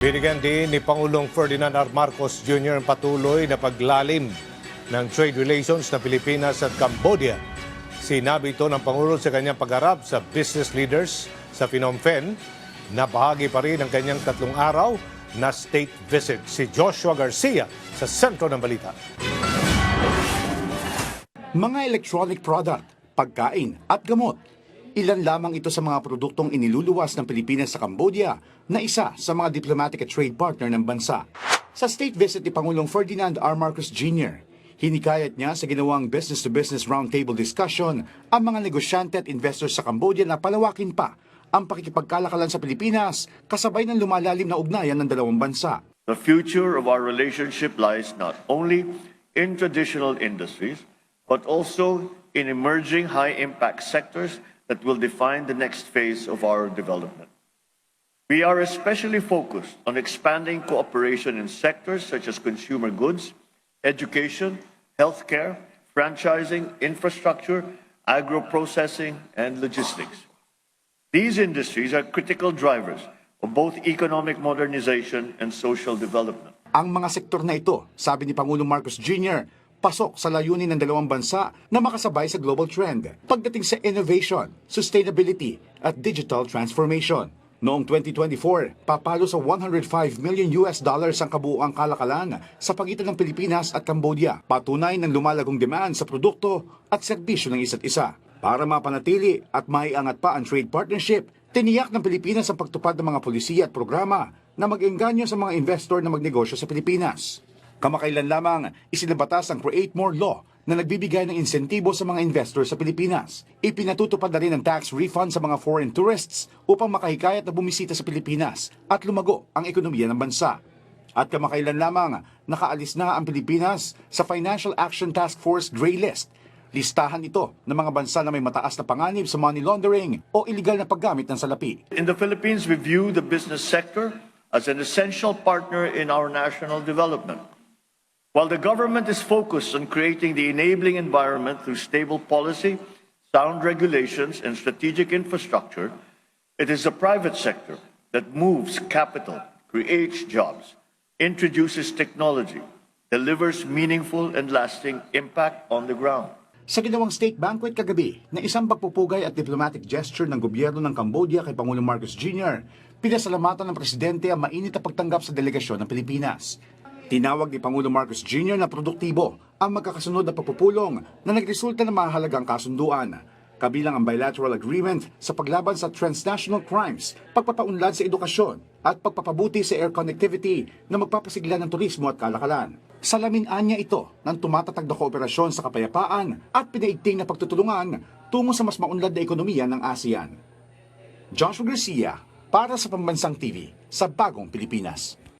Binigyan din ni Pangulong Ferdinand R. Marcos Jr. ang patuloy na paglalim ng trade relations ng Pilipinas at Cambodia. Sinabi ito ng Pangulo sa kanyang pagharap sa business leaders sa Phnom Penh na bahagi pa rin ng kanyang 3 araw na state visit. Si Joshua Garcia sa sentro ng balita. Mga electronic product, pagkain at gamot. Ilan lamang ito sa mga produktong iniluluwas ng Pilipinas sa Cambodia na isa sa mga diplomatic at trade partner ng bansa. Sa state visit ni Pangulong Ferdinand R. Marcos Jr., hinikayat niya sa ginawang business-to-business roundtable discussion ang mga negosyante at investors sa Cambodia na palawakin pa ang pakikipagkalakalan sa Pilipinas kasabay ng lumalalim na ugnayan ng dalawang bansa. The future of our relationship lies not only in traditional industries, but also in emerging high-impact sectors that will define the next phase of our development. We are especially focused on expanding cooperation in sectors such as consumer goods, education, healthcare, franchising, infrastructure, agro-processing, and logistics. These industries are critical drivers of both economic modernization and social development. Ang mga sektor na ito, sabi ni Pangulong Marcos Jr., pasok sa layunin ng dalawang bansa na makasabay sa global trend pagdating sa innovation, sustainability at digital transformation. Noong 2024, papalo sa $105 million ang kabuuang kalakalan sa pagitan ng Pilipinas at Cambodia, patunay ng lumalagong demand sa produkto at serbisyo ng isa't isa. Para mapanatili at maiangat pa ang trade partnership, tiniyak ng Pilipinas ang pagtupad ng mga polisiya at programa na mag-engganyo sa mga investor na magnegosyo sa Pilipinas. Kamakailan lamang isinabatas ang Create More Law na nagbibigay ng insentibo sa mga investor sa Pilipinas. Ipinatutupad na rin ang tax refund sa mga foreign tourists upang makahikayat na bumisita sa Pilipinas at lumago ang ekonomiya ng bansa. At kamakailan lamang nakaalis na ang Pilipinas sa Financial Action Task Force Gray List. Listahan ito ng mga bansa na may mataas na panganib sa money laundering o iligal na paggamit ng salapi. In the Philippines, we view the business sector as an essential partner in our national development. While the government is focused on creating the enabling environment through stable policy, sound regulations, and strategic infrastructure, it is the private sector that moves capital, creates jobs, introduces technology, delivers meaningful and lasting impact on the ground. Sa ginawang state banquet kagabi na isang pagpupugay at diplomatic gesture ng gobyerno ng Cambodia kay Pangulong Marcos Jr., pinasalamatan ng presidente ang mainit na pagtanggap sa delegasyon ng Pilipinas. Tinawag ni Pangulong Marcos Jr. na produktibo ang magkakasunod na pagpupulong na nagresulta ng mahalagang kasunduan, kabilang ang bilateral agreement sa paglaban sa transnational crimes, pagpapaunlad sa edukasyon at pagpapabuti sa air connectivity na magpapasigla ng turismo at kalakalan. Salamin-an niya ito ng tumatatag na kooperasyon sa kapayapaan at pinaigting na pagtutulungan tungo sa mas maunlad na ekonomiya ng ASEAN. Joshua Garcia para sa Pambansang TV sa Bagong Pilipinas.